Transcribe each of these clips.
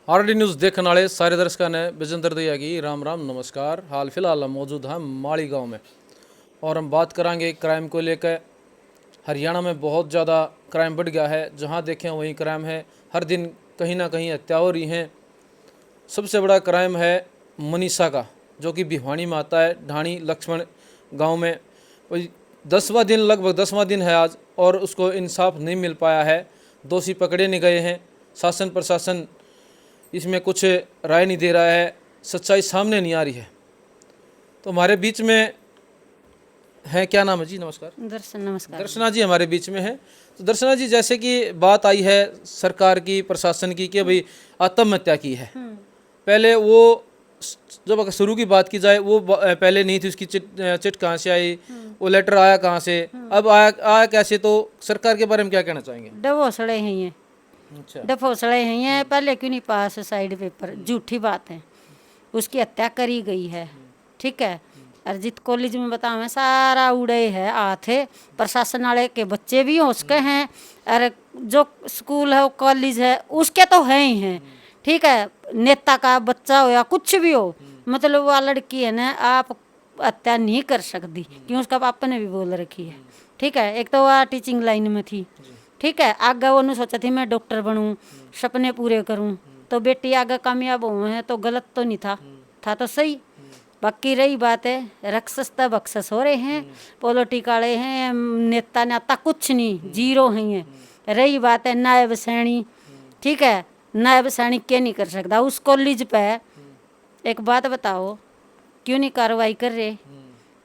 RD news देखने वाले सारे दर्शकों ने विजेंद्र दैया की राम राम नमस्कार। हाल फिलहाल हम मौजूद हैं माड़ी गांव में और हम बात करेंगे क्राइम को लेकर। हरियाणा में बहुत ज़्यादा क्राइम बढ़ गया है, जहां देखें वहीं क्राइम है। हर दिन कहीं ना कहीं हत्या हो रही हैं। सबसे बड़ा क्राइम है मनीषा का, जो कि भिवानी में आता है, ढाणी लक्ष्मण गाँव में। वही 10वां दिन, लगभग 10वां दिन है आज, और उसको इंसाफ नहीं मिल पाया है। दोषी पकड़े नहीं गए हैं। शासन प्रशासन इसमें कुछ राय नहीं दे रहा है, सच्चाई सामने नहीं आ रही है। तो हमारे बीच में है, क्या नाम है जी? नमस्कार। दर्शन। नमस्कार। दर्शना जी हमारे बीच में है। तो दर्शना जी, जैसे कि बात आई है सरकार की, प्रशासन की, कि भाई आत्महत्या की है। पहले वो जब अगर शुरू की बात की जाए, वो पहले नहीं थी। उसकी चिट कहाँ से आई, वो लेटर आया कहाँ से, अब आया कैसे? तो सरकार के बारे में क्या कहना चाहेंगे? डवोसड़े हैं ये। अच्छा, डफोसड़े हैं ये। पहले क्यों नहीं पास साइड पेपर? झूठी बात है। उसकी हत्या करी गई है, ठीक है। अरिजीत कॉलेज में बतावे सारा उड़े है आथे। प्रशासन वाले के बच्चे भी हो उसके हैं, और जो स्कूल है, कॉलेज है, उसके तो हैं ही हैं, ठीक है। नेता का बच्चा हो या कुछ भी हो, मतलब वो लड़की है ना, आप हत्या नहीं कर सकती, क्यों? उसका पापा ने भी बोल रखी है, ठीक है। एक तो वह टीचिंग लाइन में थी, ठीक है। आगे वो नहीं सोचा थी मैं डॉक्टर बनूं, सपने पूरे करूं, तो बेटी आगे कामयाब हो है, तो गलत तो नहीं था तो सही। बाकी रही बात है, रक्षस तब बख्शस हो रहे हैं, पॉलिटिक वाले हैं, नेता नेता कुछ नहीं, जीरो हैं ये। रही बात है नायब सैनी, ठीक है। नायब सैनी क्या नहीं कर सकता उस कॉलेज पे? एक बात बताओ, क्यों नहीं कार्रवाई कर रहे?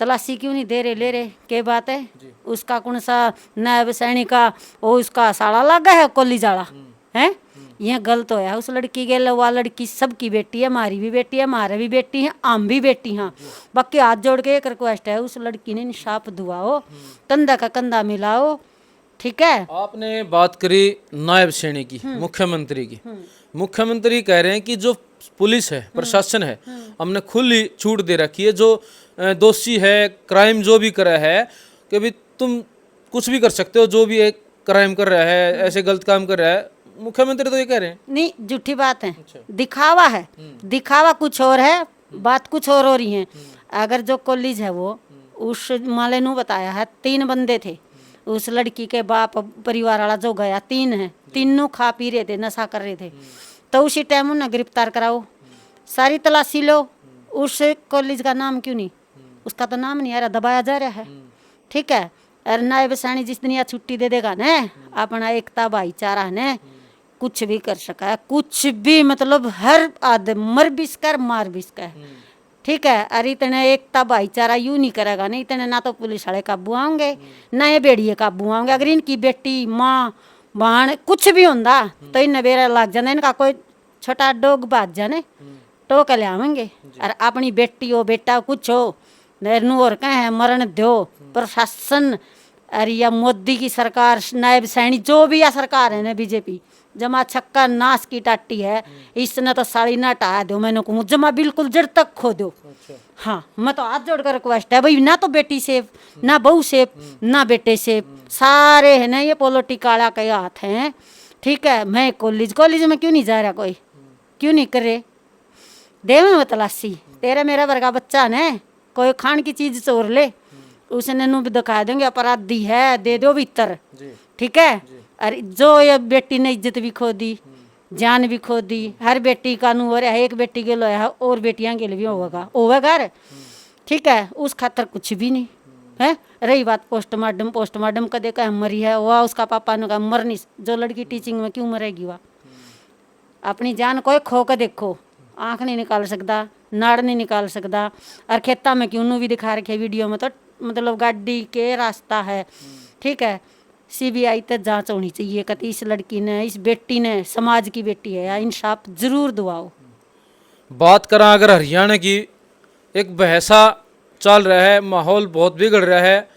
तलाशी क्यों नहीं दे रहे, ले रहे? क्या बात है? उसका कौन सा नायब सैनिक का वो उसका साड़ा लगा है कॉलेज वाला है? यह गलत होया उस लड़की के। वो लड़की सबकी बेटी है, हमारी भी बेटी है, हमारे भी बेटी है, आम भी बेटी हैं। बाकी हाथ जोड़ के एक रिक्वेस्ट है, उस लड़की ने इंसाफ दुआओ, कंधा का कंधा मिलाओ, ठीक है। आपने बात करी नायब सैनी की, मुख्यमंत्री की। मुख्यमंत्री कह रहे हैं कि जो पुलिस है, प्रशासन है, हमने खुली छूट दे रखी है। जो दोषी है, क्राइम जो भी करा है, कि भी तुम कुछ भी कर सकते हो, जो भी एक क्राइम कर रहा है, ऐसे गलत काम कर रहा है। मुख्यमंत्री तो ये कह रहे हैं। नहीं, झूठी बात है, दिखावा है। दिखावा कुछ और है, बात कुछ और हो रही है। अगर जो कॉलेज है वो उस माले ने बताया है 3 बंदे थे, उस लड़की के बाप परिवार वाला जो गया, 3 है, तीनों खा पी रहे थे, नशा कर रहे थे, तो उसी टाइम उन्हें गिरफ्तार कराओ, सारी तलाशी लो। उस कॉलेज का नाम क्यों नहीं? उसका तो नाम नहीं आ रहा, दबाया जा रहा है, ठीक है। और नायब सैनी जिस दिन यह छुट्टी दे देगा ना, अपना एकता भाईचारा है, कुछ भी कर सका है, कुछ भी, मतलब हर आदमी मर भी सका है, मार भी सका है, ठीक है। अरे इतने एकता भाईचारा यूं नहीं करेगा नहीं, इतने ना तो पुलिस वाले काबू आएंगे, ना ये बेड़िए काबू आएंगे। अगर इनकी बेटी माँ बहन कुछ भी होंदा तो इन बेरा लग जाना, इनका कोई छोटा डोग बाज जाने तो के ले आवेंगे। और अपनी बेटी हो बेटा कुछ हो नू और कहें मरण दो। प्रशासन अरे या मोदी की सरकार, नायब सैनी जो भी या सरकार है ना, बीजेपी जमा छक्का नाश की टाटी है, इसने तो साड़ी ना हटा दो, मैंने कहूँ जमा बिल्कुल जड़ तक खो दो। हाँ, मैं तो हाथ जोड़कर रिक्वेस्ट है भाई, ना तो बेटी सेफ, ना बहू सेफ, ना बेटे सेफ, सारे है ना ये पॉलिटिक वाला के हाथ हैं, ठीक है। मैं कॉलेज में क्यों नहीं जा रहा? कोई क्यों नहीं करे? दे में तलाशी, तेरा मेरा वर्गा बच्चा ने कोई खान की चीज चोर ले, उसने नू भी दिखा देंगे अपराधी है, दे दो भीतर, ठीक है। अरे जो ये बेटी ने इज्जत भी खो दी, जान भी खो दी, हर बेटी का नू हो रहा है, एक बेटी के लो है और बेटियां के लिए भी होगा, ठीक है। उस खातर कुछ भी नहीं है। रही बात पोस्टमार्टम कदे का मरी है, वह उसका पापा ने कहा मर नहीं, जो लड़की टीचिंग में क्यों मरेगी? वह अपनी जान कोई खो के देखो, आँख नहीं निकाल सकता, नाड़ नहीं निकाल सकता। और खेता में क्यों भी दिखा रखे वीडियो में, तो मतलब गाड़ी के रास्ता है, ठीक है। सीबीआई तक जांच होनी चाहिए कति इस लड़की ने, इस बेटी ने, समाज की बेटी है, या इंसाफ जरूर दुआओ। बात करें अगर हरियाणा की, एक बहसा चल रहा है, माहौल बहुत बिगड़ रहा है।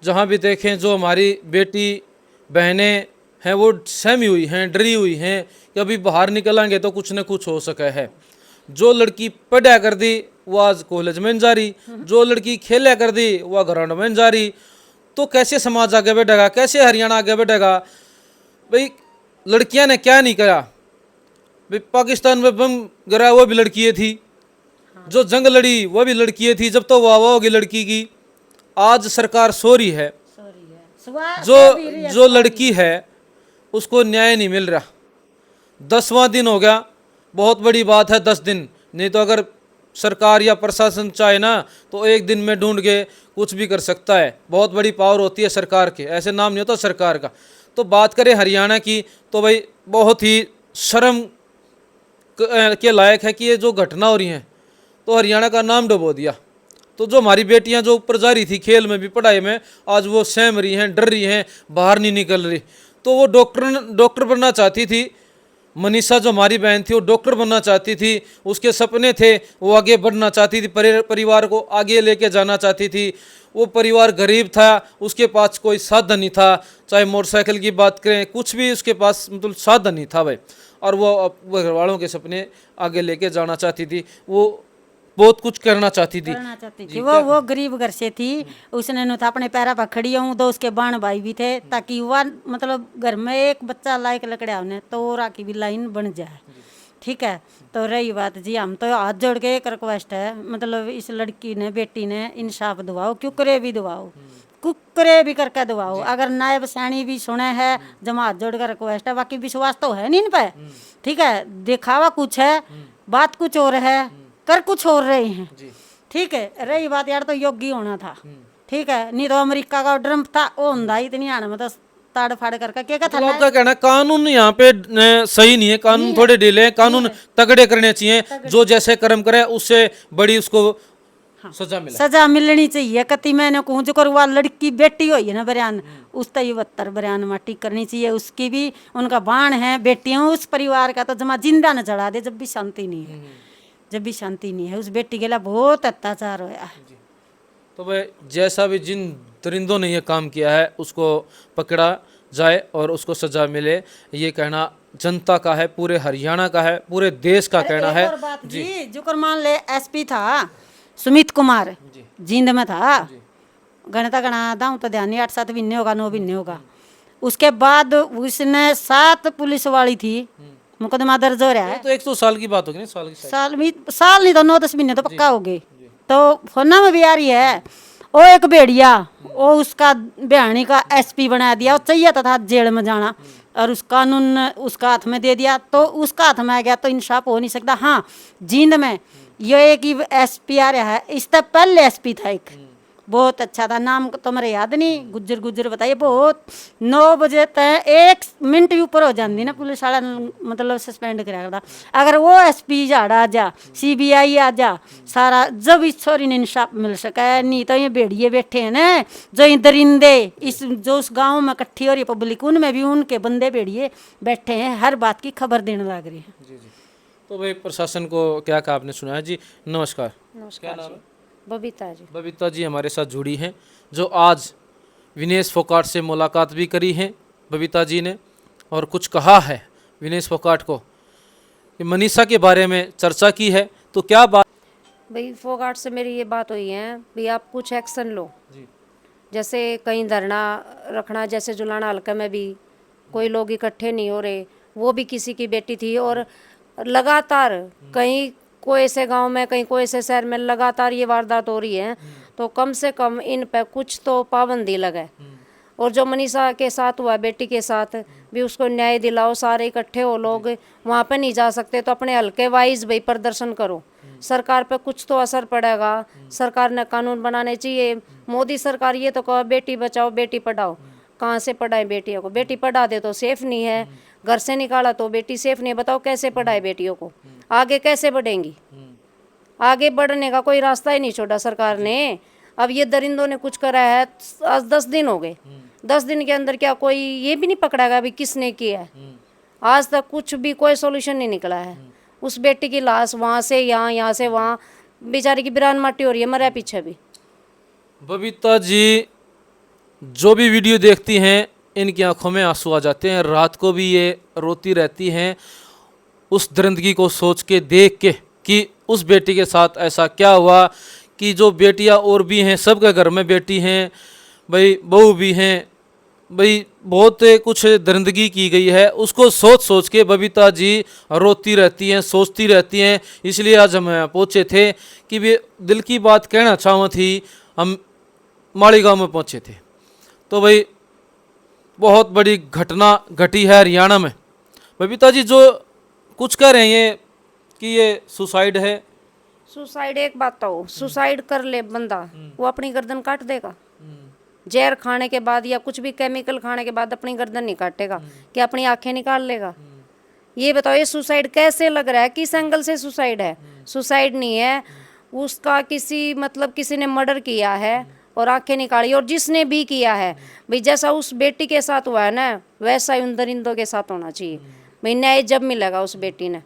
जहाँ भी देखें जो हमारी बेटी बहनें हैं वो सहमी हुई हैं, डरी हुई हैं कि अभी बाहर निकलेंगे तो कुछ न कुछ हो सका है। जो लड़की पढ़ा कर दी वो आज कॉलेज में जा रही, जो लड़की खेला कर दी वह ग्राउंड में जा रही। तो कैसे समाज आगे बढ़ेगा, कैसे हरियाणा आगे बढ़ेगा? भाई लड़कियां ने क्या नहीं करा, भाई पाकिस्तान में बम गिरा वो भी लड़की थी, जो जंग लड़ी वो भी लड़की थी, जब तो वाह वाह होगी लड़की की। आज सरकार सो रही है, जो लड़की है उसको न्याय नहीं मिल रहा। 10वां दिन हो गया, बहुत बड़ी बात है 10 दिन, नहीं तो अगर सरकार या प्रशासन चाहे ना तो एक दिन में ढूंढ के कुछ भी कर सकता है। बहुत बड़ी पावर होती है सरकार के, ऐसे नाम नहीं होता सरकार का। तो बात करें हरियाणा की तो भाई बहुत ही शर्म के लायक है कि ये जो घटना हो रही है तो हरियाणा का नाम डुबो दिया। तो जो हमारी बेटियां जो ऊपर जा रही थी खेल में भी पढ़ाई में, आज वो सहम रही हैं, डर रही हैं, बाहर नहीं निकल रही। तो वो डॉक्टर बनना चाहती थी। मनीषा जो हमारी बहन थी वो डॉक्टर बनना चाहती थी, उसके सपने थे, वो आगे बढ़ना चाहती थी, परिवार को आगे लेके जाना चाहती थी। वो परिवार गरीब था, उसके पास कोई साधन नहीं था, चाहे मोटरसाइकिल की बात करें, कुछ भी उसके पास मतलब साधन नहीं था भाई। और वो घर वालों के सपने आगे लेके जाना चाहती थी, वो बहुत कुछ करना चाहती थी। वो गरीब घर से थी, उसने नु था अपने पैरा पर खड़ी हूँ। दो उसके बाण भाई भी थे, ताकि वह मतलब घर में एक बच्चा लायक लकड़ा होने तो राखी भी लाइन बन जाए। ठीक है, तो रही बात जी, हम तो हाथ जोड़ के एक रिक्वेस्ट है, मतलब इस लड़की ने बेटी ने इंसाफ दिवाओ, कुकरे भी दिवाओ, कुकरे भी करके दिवाओ। अगर नायब सैनी भी सुने है, जमा हाथ जोड़ कर रिक्वेस्ट है, बाकी विश्वास तो है नहीं इन पे। ठीक है, दिखावा कुछ है, बात कुछ और है, कर कुछ और रहे हैं। ठीक है, रही बात यार तो योग्य होना था। ठीक है, नहीं तो अमेरिका का ड्रम्प था वो हुंदा ही इतनी आने में तो ताड़ फाड़ करके क्या था। आपका कहना कानून यहाँ पे सही नहीं है, कानून थोड़े ढीले हैं, कानून तगड़े करने चाहिए। जो जैसे कर्म करे उससे बड़ी उसको सजा मिलनी चाहिए। कति मैंने कहूँ जो करवा लड़की बेटी हुई है ना बरियान, उस तय 72 बरियान माटी करनी चाहिए। उसकी भी उनका बाण है बेटियां, उस परिवार का तो जमा जिंदा न चढ़ा दे जब भी शांति नहीं है, जब भी शांति नहीं है। उस बेटी के लिए बहुत अत्याचार होया है। तो भाई जैसा भी जिन दरिंदों ने ये काम किया है उसको पकड़ा जाए और उसको सजा मिले, ये कहना जनता का है, पूरे हरियाणा का है, पूरे देश का कहना है। जी जो मान ले एसपी था सुमित कुमार, जींद में था, गणता गणा दाऊं तो ध्यान नहीं, 8-7 महीने होगा, 9 महीने होगा। उसके बाद उसने 7 पुलिस वाली थी, मुकदमा दर्ज हो रहा है। तो 100 साल की बात होगी ना, साल नहीं तो 9-10 महीने तो पक्का हो गए। तो फोना में भी आ रही है वो एक भेड़िया, वो उसका बिहानी का एसपी बना दिया। वो चाहिए था जेल में जाना और उस कानून उसका हाथ में दे दिया, तो उसका हाथ में आ गया तो इंसाफ हो नहीं सकता। हाँ, जींद में ये एक एसपी आ रहा है, इससे पहले एसपी था एक, बहुत अच्छा था, नाम तो मेरे याद नहीं, गुज्जर बताइए। बहुत 9 बजे तक 1 मिनट भी ऊपर हो जाती ना पुलिस वाला मतलब सस्पेंड कराया था। अगर वो एसपी झाड़ा आ जा, सीबीआई आ जा, सारा जब इस छोरी ने इंसाफ मिल सका। नहीं तो ये भेड़िए बैठे हैं ना, जो ये दरिंदे इस जो उस गाँव में इकट्ठी हो रही पब्लिक, उनमें भी उनके बंदे भेड़िए बैठे हैं, हर बात की खबर देने लग रही है। जी। तो भाई प्रशासन को क्या कहा आपने सुना है जी। नमस्कार। क्या नाम है? बबीता जी। बबीता जी हमारे साथ जुड़ी हैं, जो आज विनेश फोगाट से मुलाकात भी करी है बबीता जी ने, और कुछ कहा है विनेश फोगाट को, मनीषा के बारे में चर्चा की है। तो क्या बात भाई फोगाट से मेरी ये बात हुई है भाई, आप कुछ एक्शन लो जी। जैसे कहीं धरना रखना, जैसे जुलाना हल्का में भी कोई लोग इकट्ठे नहीं हो रहे, वो भी किसी की बेटी थी। और लगातार कहीं कोई ऐसे गांव में, कहीं कोई ऐसे शहर में लगातार ये वारदात हो रही है, तो कम से कम इन पे कुछ तो पाबंदी लगे। और जो मनीषा के साथ हुआ बेटी के साथ भी, उसको न्याय दिलाओ। सारे इकट्ठे हो, लोग वहाँ पे नहीं जा सकते तो अपने हल्के वाइज भाई प्रदर्शन करो, सरकार पे कुछ तो असर पड़ेगा। सरकार ने कानून बनाने चाहिए। मोदी सरकार ये तो कहो बेटी बचाओ बेटी पढ़ाओ, कहाँ से पढ़ाए बेटियों को? बेटी पढ़ा दे तो सेफ नहीं है, घर से निकाला तो बेटी सेफ नहीं है। बताओ कैसे पढ़ाए बेटियों को, आगे कैसे बढ़ेंगी? आगे बढ़ने का कोई रास्ता ही नहीं छोड़ा सरकार ने। अब ये दरिंदों ने कुछ करा है, आज 10 दिन हो गए, 10 दिन के अंदर क्या कोई ये भी नहीं पकड़ागा अभी किसने किया है? आज तक कुछ भी कोई सॉल्यूशन नहीं निकला है। उस बेटी की लाश वहाँ से यहाँ, यहाँ से वहाँ, बेचारी की बिरान माटी हो रही है, मरे पीछे भी। बबीता जी जो भी वीडियो देखती हैं इनकी आंखों में आंसू आ जाते हैं, रात को भी ये रोती रहती हैं उस दरिंदगी को सोच के, देख के कि उस बेटी के साथ ऐसा क्या हुआ कि जो बेटियां और भी हैं, सबके घर में बेटी हैं भाई, बहू भी हैं, भाई बहुत कुछ दरिंदगी की गई है, उसको सोच सोच के बबीता जी रोती रहती हैं, सोचती रहती हैं। इसलिए आज हम यहाँ पहुँचे थे कि वे दिल की बात कहना चाहती थी। हम मालीगांव में पहुँचे थे तो भाई बहुत बड़ी घटना घटी है हरियाणा में। बबीता जी जो कुछ कह रहे हैं कि ये सुसाइड है। सुसाइड एक बात तो सुसाइड कर ले बंदा, वो अपनी गर्दन काट देगा। जहर खाने के बाद या कुछ भी केमिकल खाने के बाद अपनी गर्दन नहीं काटेगा, क्या अपनी आंखें निकाल लेगा? ये बताओ, ये सुसाइड कैसे लग रहा है? किस एंगल से सुसाइड है? सुसाइड नहीं है, उसका किसी ने मर्डर किया है और आंखें निकाली। और जिसने भी किया है भाई, जैसा उस बेटी के साथ हुआ है ना, वैसा ही उन दरिंदों के साथ होना चाहिए भाई। न्याय जब मिलेगा उस बेटी ने।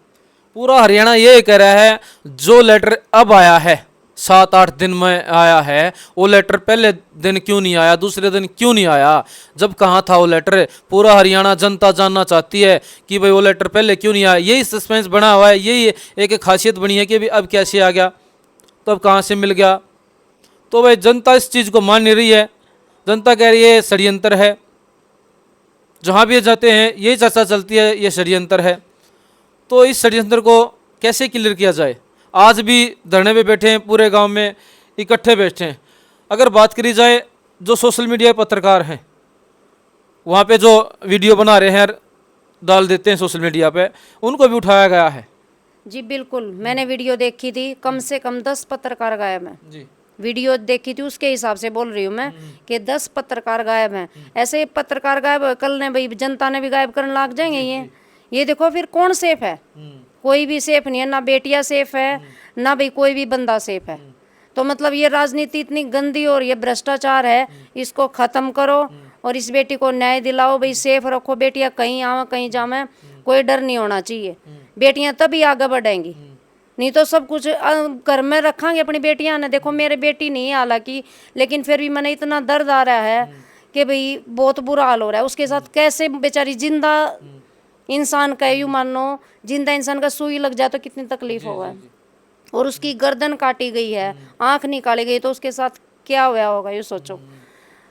पूरा हरियाणा ये कह रहा है जो लेटर अब आया है 7-8 दिन में आया है, वो लेटर पहले दिन क्यों नहीं आया, दूसरे दिन क्यों नहीं आया? जब कहाँ था वो लेटर? पूरा हरियाणा जनता जानना चाहती है कि भाई वो लेटर पहले क्यों नहीं आया। यही सस्पेंस बना हुआ है, यही एक खासियत बनी है कि भाई अब कैसे आ गया, तो अब कहाँ से मिल गया। तो भाई जनता इस चीज़ को मान नहीं रही है। जनता कह रही है षड्यंत्र है, जहाँ भी जाते हैं यही चर्चा चलती है, ये षड्यंत्र है। तो इस षड्यंत्र को कैसे क्लियर किया जाए? आज भी धरने पे बैठे हैं, पूरे गांव में इकट्ठे बैठे हैं। अगर बात करी जाए जो सोशल मीडिया पत्रकार हैं, वहाँ पे जो वीडियो बना रहे हैं डाल देते हैं सोशल मीडिया पे, उनको भी उठाया गया है। जी बिल्कुल, मैंने वीडियो देखी थी, कम से कम 10 पत्रकार गायब हैं जी। वीडियो देखी थी, उसके हिसाब से बोल रही हूँ मैं कि 10 पत्रकार गायब हैं। ऐसे पत्रकार गायब, कल ने भाई जनता ने भी गायब करने लग जाएंगे। ये देखो फिर कौन सेफ है? कोई भी सेफ नहीं है, ना बेटियां सेफ है, ना भाई कोई भी बंदा सेफ है। तो मतलब ये राजनीति इतनी गंदी और ये भ्रष्टाचार है, इसको खत्म करो और इस बेटी को न्याय दिलाओ भाई, सेफ रखो। बेटियां कहीं आवे कहीं जावे, कोई डर नहीं होना चाहिए। बेटियां तभी आगे बढ़ेंगी, नहीं तो सब कुछ घर में रखेंगे अपनी बेटियां ने। देखो मेरे बेटी नहीं है हालांकि, लेकिन फिर भी मैंने इतना दर्द आ रहा है कि भाई बहुत बुरा हाल हो रहा है उसके साथ। कैसे बेचारी जिंदा इंसान का, यूँ मानो जिंदा इंसान का सुई लग जाए तो कितनी तकलीफ होगा। और उसकी गर्दन काटी गई है, आंख निकाली गई, तो उसके साथ क्या हुआ होगा ये सोचो।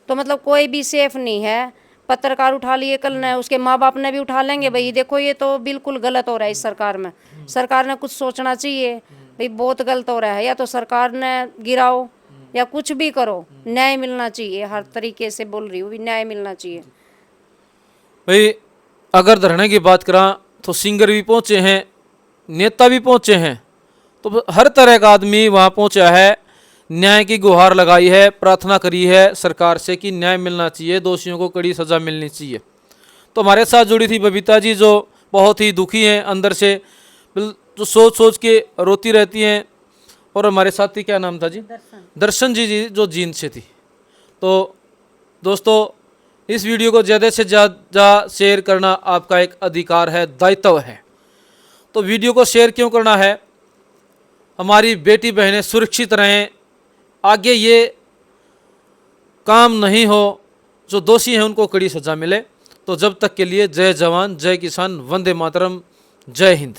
तो मतलब कोई भी सेफ नहीं है। पत्रकार उठा लिए कल ने, उसके माँ बाप ने भी उठा लेंगे भाई। देखो ये तो बिल्कुल गलत हो रहा है इस सरकार में। सरकार ने कुछ सोचना चाहिए भाई, बहुत गलत हो रहा है। या तो सरकार ने गिराओ या कुछ भी करो, न्याय मिलना चाहिए। हर तरीके से बोल रही हूँ, न्याय मिलना चाहिए भाई अगर धरने की बात करा तो सिंगर भी पहुँचे हैं, नेता भी पहुँचे हैं, तो हर तरह का आदमी वहाँ पहुँचा है, न्याय की गुहार लगाई है, प्रार्थना करी है सरकार से कि न्याय मिलना चाहिए, दोषियों को कड़ी सज़ा मिलनी चाहिए। तो हमारे साथ जुड़ी थी बबीता जी, जो बहुत ही दुखी हैं अंदर से, जो सोच सोच के रोती रहती हैं। और हमारे साथी क्या नाम था जी? दर्शन जी जो जींद से थी। तो दोस्तों इस वीडियो को ज़्यादा से ज़्यादा शेयर करना आपका एक अधिकार है, दायित्व है। तो वीडियो को शेयर क्यों करना है? हमारी बेटी बहनें सुरक्षित रहें, आगे ये काम नहीं हो, जो दोषी हैं उनको कड़ी सज़ा मिले। तो जब तक के लिए जय जवान जय किसान, वंदे मातरम, जय हिंद।